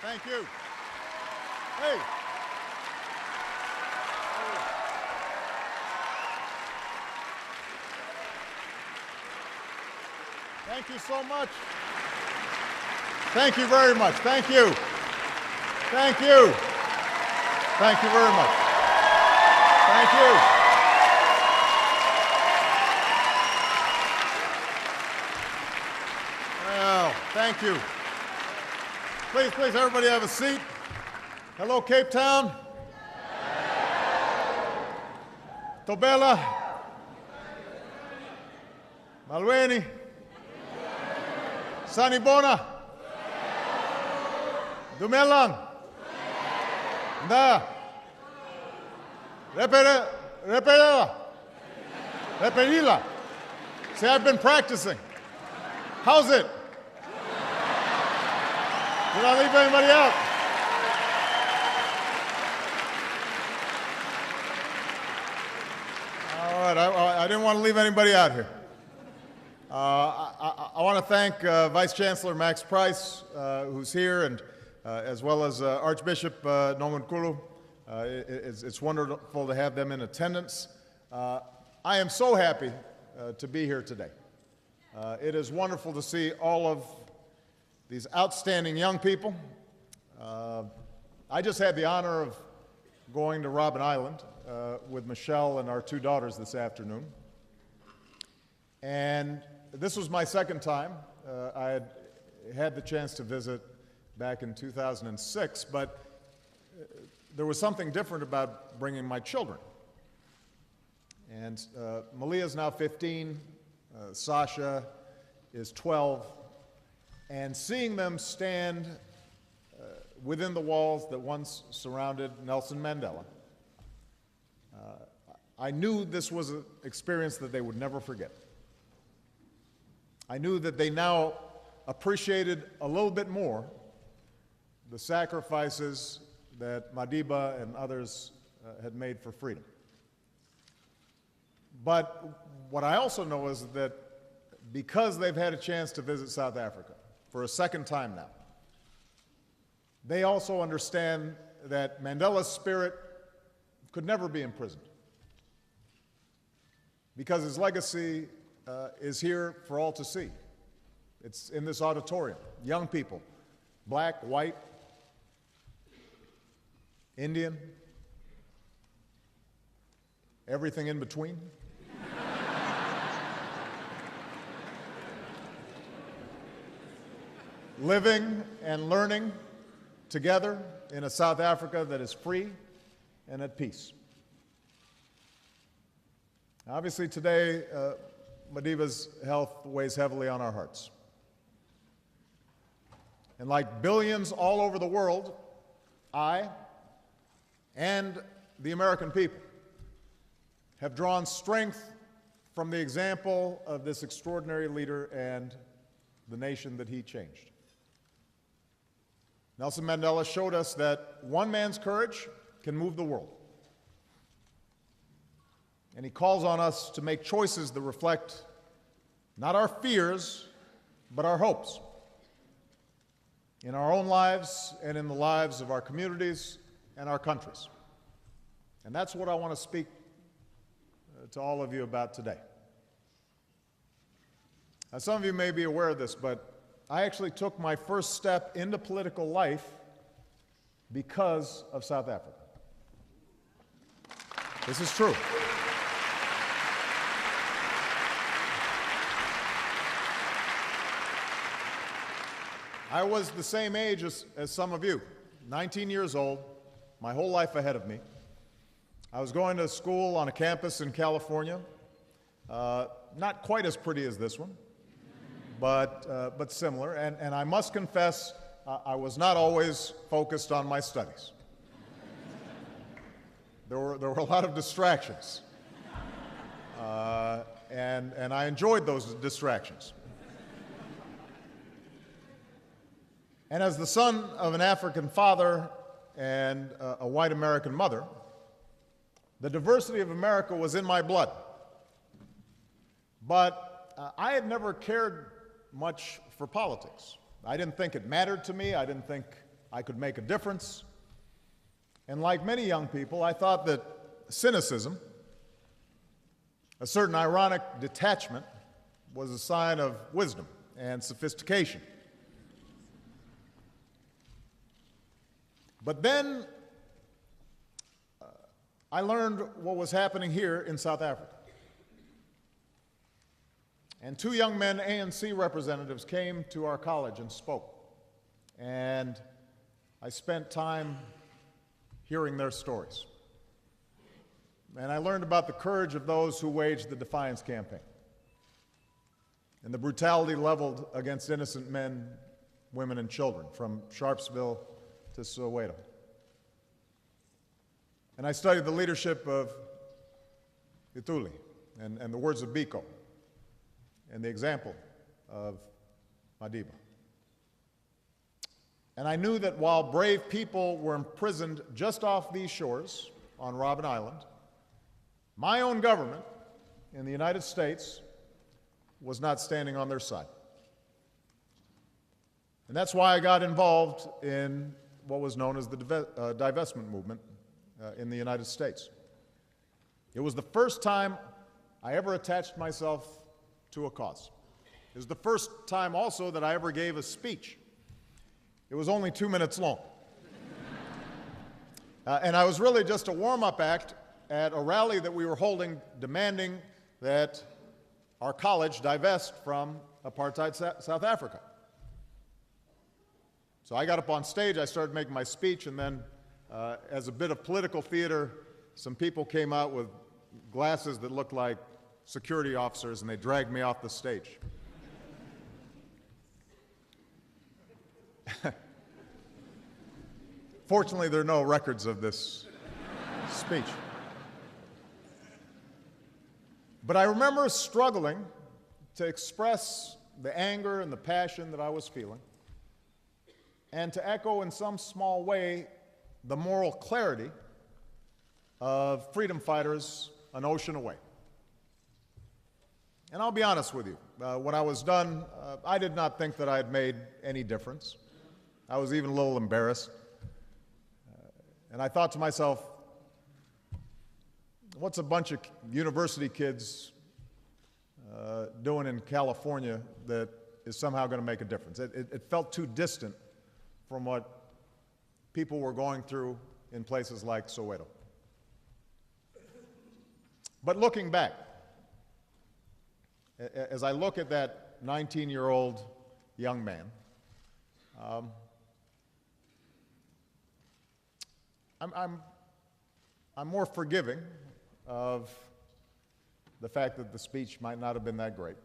Thank you. Hey. Thank you so much. Thank you very much. Thank you. Thank you. Thank you very much. Thank you. Well, thank you. Please, everybody have a seat. Hello, Cape Town. Tobela. Malweni. Sanibona. Dumelang. Nda. Reperila. See, I've been practicing. How's it? Did I leave anybody out? All right, I didn't want to leave anybody out here. I want to thank Vice Chancellor Max Price, who's here, and as well as Archbishop Nongonkulu. It's wonderful to have them in attendance. I am so happy to be here today. It is wonderful to see all of these outstanding young people. I just had the honor of going to Robben Island with Michelle and our two daughters this afternoon. And this was my second time. I had the chance to visit back in 2006, but there was something different about bringing my children. And Malia's now 15, Sasha is 12, and seeing them stand within the walls that once surrounded Nelson Mandela, I knew this was an experience that they would never forget. I knew that they now appreciated a little bit more the sacrifices that Madiba and others had made for freedom. But what I also know is that because they've had a chance to visit South Africa for a second time now, they also understand that Mandela's spirit could never be imprisoned, because his legacy is here for all to see. It's in this auditorium. Young people, black, white, Indian, everything in between. Living and learning together in a South Africa that is free and at peace. Obviously today, Madiba's health weighs heavily on our hearts. And like billions all over the world, I and the American people have drawn strength from the example of this extraordinary leader and the nation that he changed. Nelson Mandela showed us that one man's courage can move the world. And he calls on us to make choices that reflect not our fears, but our hopes in our own lives and in the lives of our communities and our countries. And that's what I want to speak to all of you about today. Now, some of you may be aware of this, but I actually took my first step into political life because of South Africa. This is true. I was the same age as some of you, 19 years old, my whole life ahead of me. I was going to school on a campus in California, not quite as pretty as this one, but similar. And I must confess, I was not always focused on my studies. There were a lot of distractions, and I enjoyed those distractions. And as the son of an African father and a white American mother, the diversity of America was in my blood. But I had never cared much for politics. I didn't think it mattered to me. I didn't think I could make a difference. And like many young people, I thought that cynicism, a certain ironic detachment, was a sign of wisdom and sophistication. But then I learned what was happening here in South Africa. And two young men, ANC representatives, came to our college and spoke. And I spent time hearing their stories. And I learned about the courage of those who waged the Defiance Campaign and the brutality leveled against innocent men, women, and children from Sharpsville to Soweto. And I studied the leadership of Ituli and the words of Biko and the example of Madiba. And I knew that while brave people were imprisoned just off these shores on Robben Island, my own government in the United States was not standing on their side. And that's why I got involved in what was known as the divestment movement in the United States. It was the first time I ever attached myself to a cause. It was the first time also that I ever gave a speech. It was only 2 minutes long. And I was really just a warm-up act at a rally that we were holding demanding that our college divest from apartheid South Africa. So I got up on stage, I started making my speech, and then as a bit of political theater, some people came out with glasses that looked like security officers, and they dragged me off the stage. Fortunately, there are no records of this speech. But I remember struggling to express the anger and the passion that I was feeling, and to echo in some small way the moral clarity of freedom fighters an ocean away. And I'll be honest with you, when I was done, I did not think that I had made any difference. I was even a little embarrassed. And I thought to myself, what's a bunch of university kids doing in California that is somehow going to make a difference? It felt too distant from what people were going through in places like Soweto. But looking back, as I look at that 19-year-old young man, I'm more forgiving of the fact that the speech might not have been that great.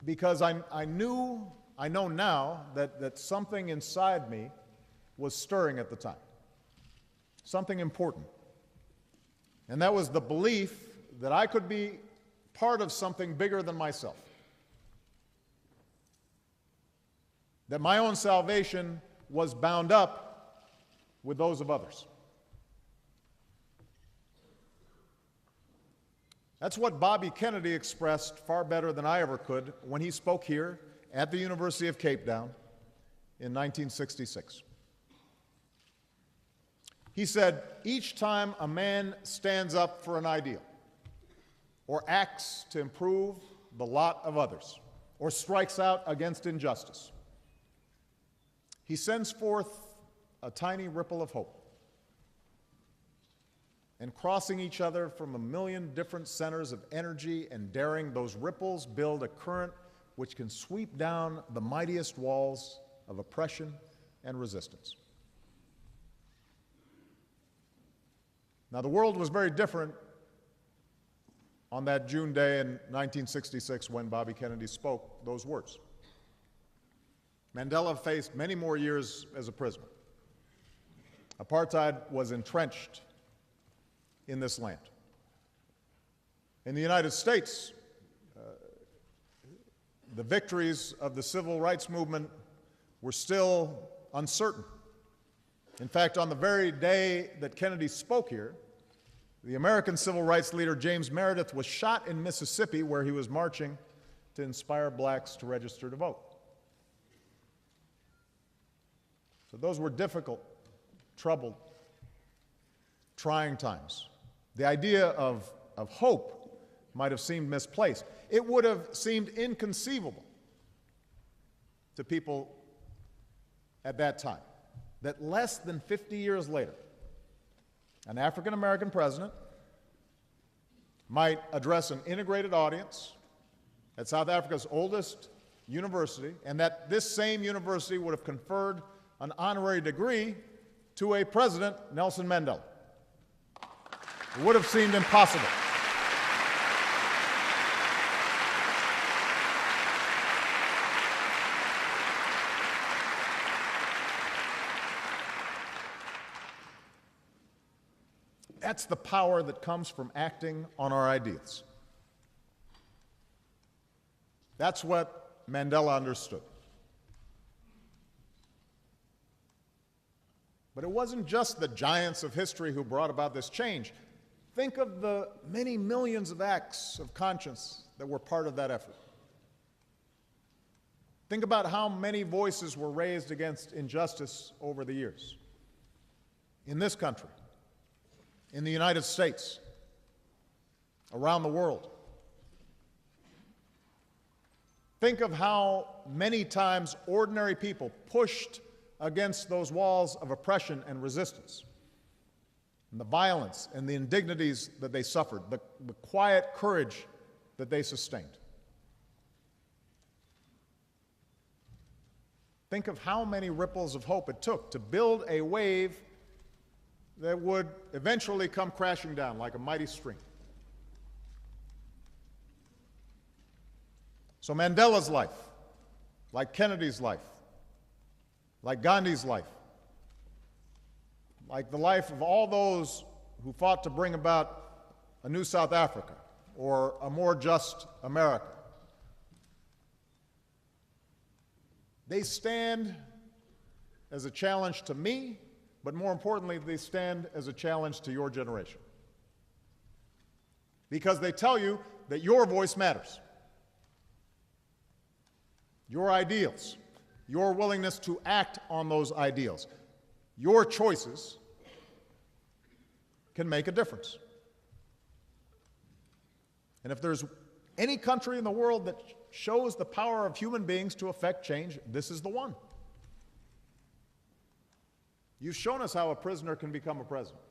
Because I know now that something inside me was stirring at the time, something important. And that was the belief that I could be part of something bigger than myself. That my own salvation was bound up with those of others. That's what Bobby Kennedy expressed far better than I ever could when he spoke here at the University of Cape Town in 1966. He said, "Each time a man stands up for an ideal, or acts to improve the lot of others, or strikes out against injustice, he sends forth a tiny ripple of hope. And crossing each other from a million different centers of energy and daring, those ripples build a current which can sweep down the mightiest walls of oppression and resistance." Now, the world was very different on that June day in 1966 when Bobby Kennedy spoke those words. Mandela faced many more years as a prisoner. Apartheid was entrenched in this land. In the United States, the victories of the civil rights movement were still uncertain. In fact, on the very day that Kennedy spoke here, the American civil rights leader James Meredith was shot in Mississippi, where he was marching to inspire blacks to register to vote. So those were difficult, troubled, trying times. The idea of hope might have seemed misplaced. It would have seemed inconceivable to people at that time that less than 50 years later, an African-American president might address an integrated audience at South Africa's oldest university, and that this same university would have conferred an honorary degree to a president, Nelson Mandela. It would have seemed impossible. That's the power that comes from acting on our ideals. That's what Mandela understood. But it wasn't just the giants of history who brought about this change. Think of the many millions of acts of conscience that were part of that effort. Think about how many voices were raised against injustice over the years. In this country, in the United States, around the world. Think of how many times ordinary people pushed against those walls of oppression and resistance, and the violence and the indignities that they suffered, the quiet courage that they sustained. Think of how many ripples of hope it took to build a wave that would eventually come crashing down like a mighty stream. So Mandela's life, like Kennedy's life, like Gandhi's life, like the life of all those who fought to bring about a new South Africa or a more just America, they stand as a challenge to me, but more importantly, they stand as a challenge to your generation. Because they tell you that your voice matters. Your ideals, your willingness to act on those ideals, your choices can make a difference. And if there's any country in the world that shows the power of human beings to affect change, this is the one. You've shown us how a prisoner can become a president.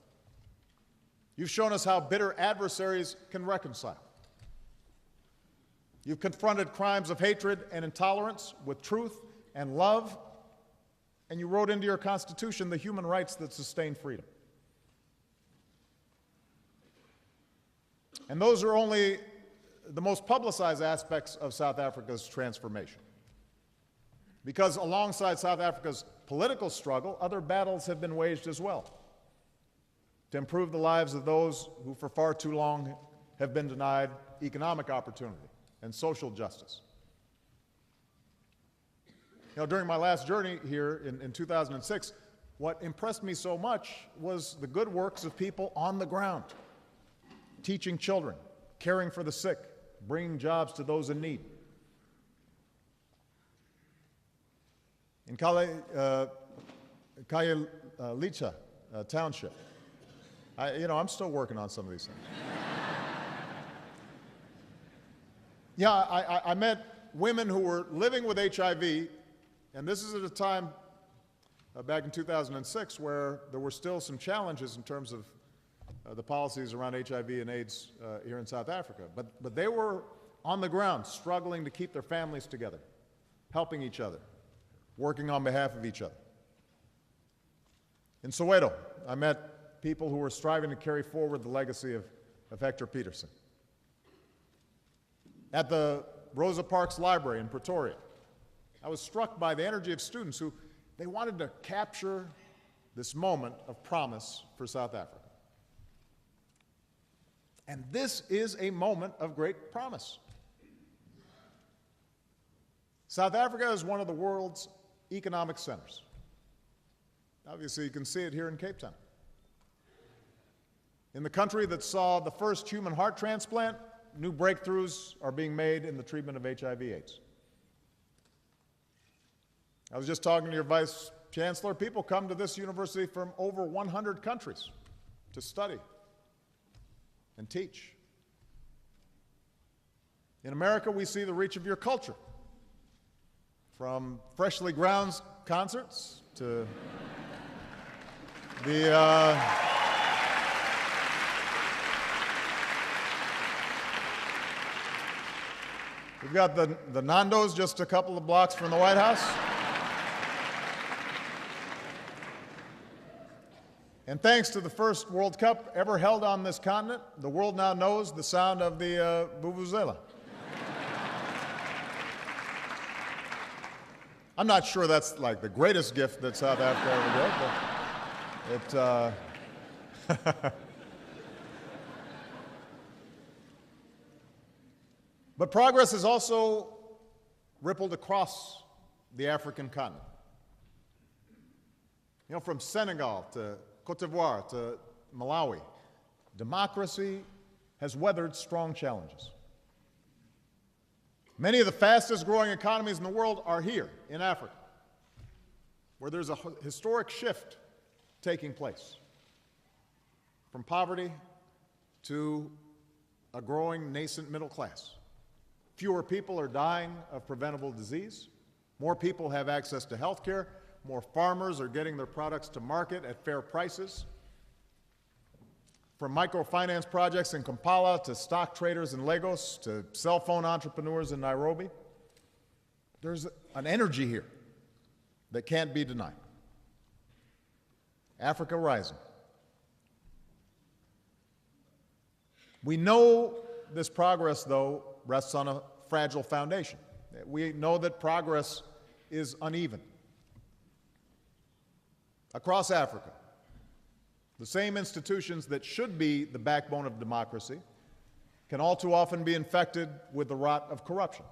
You've shown us how bitter adversaries can reconcile. You've confronted crimes of hatred and intolerance with truth and love, and you wrote into your Constitution the human rights that sustain freedom. And those are only the most publicized aspects of South Africa's transformation. Because alongside South Africa's political struggle, other battles have been waged as well to improve the lives of those who for far too long have been denied economic opportunity and social justice. You know, during my last journey here in 2006, what impressed me so much was the good works of people on the ground, teaching children, caring for the sick, bringing jobs to those in need. In Khayelitsha Township, I'm still working on some of these things. I met women who were living with HIV, and this is at a time back in 2006 where there were still some challenges in terms of the policies around HIV and AIDS here in South Africa. But they were on the ground, struggling to keep their families together, helping each other, working on behalf of each other. In Soweto, I met people who were striving to carry forward the legacy of Hector Peterson. At the Rosa Parks Library in Pretoria, I was struck by the energy of students who they wanted to capture this moment of promise for South Africa. And this is a moment of great promise. South Africa is one of the world's economic centers. Obviously, you can see it here in Cape Town. In the country that saw the first human heart transplant new breakthroughs are being made in the treatment of HIV/AIDS. I was just talking to your Vice Chancellor. People come to this university from over 100 countries to study and teach. In America, we see the reach of your culture, from freshly ground concerts to the we've got the Nando's just a couple of blocks from the White House. And thanks to the first World Cup ever held on this continent, the world now knows the sound of the vuvuzela. I'm not sure that's like the greatest gift that South Africa ever did, but it but progress has also rippled across the African continent. You know, from Senegal to Cote d'Ivoire to Malawi, democracy has weathered strong challenges. Many of the fastest growing economies in the world are here in Africa, where there's a historic shift taking place from poverty to a growing nascent middle class. Fewer people are dying of preventable disease. More people have access to health care. More farmers are getting their products to market at fair prices. From microfinance projects in Kampala to stock traders in Lagos to cell phone entrepreneurs in Nairobi, there's an energy here that can't be denied. Africa rising. We know this progress, though, rests on a fragile foundation. We know that progress is uneven. Across Africa, the same institutions that should be the backbone of democracy can all too often be infected with the rot of corruption.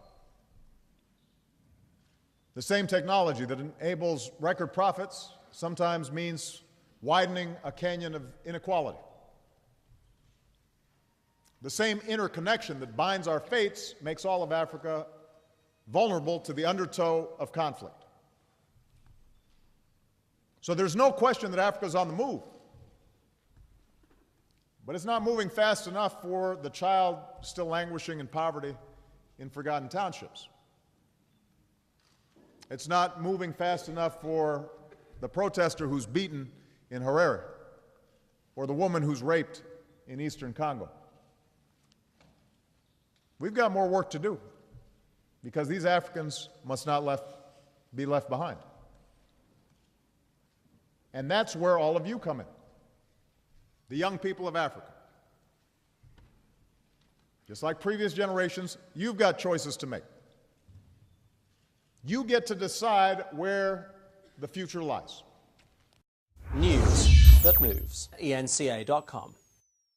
The same technology that enables record profits sometimes means widening a canyon of inequality. The same interconnection that binds our fates makes all of Africa vulnerable to the undertow of conflict. So there's no question that Africa's on the move. But it's not moving fast enough for the child still languishing in poverty in forgotten townships. It's not moving fast enough for the protester who's beaten in Harare or the woman who's raped in eastern Congo. We've got more work to do because these Africans must not be left behind. And that's where all of you come in, the young people of Africa. Just like previous generations, you've got choices to make. You get to decide where the future lies. News that moves. ENCA.com.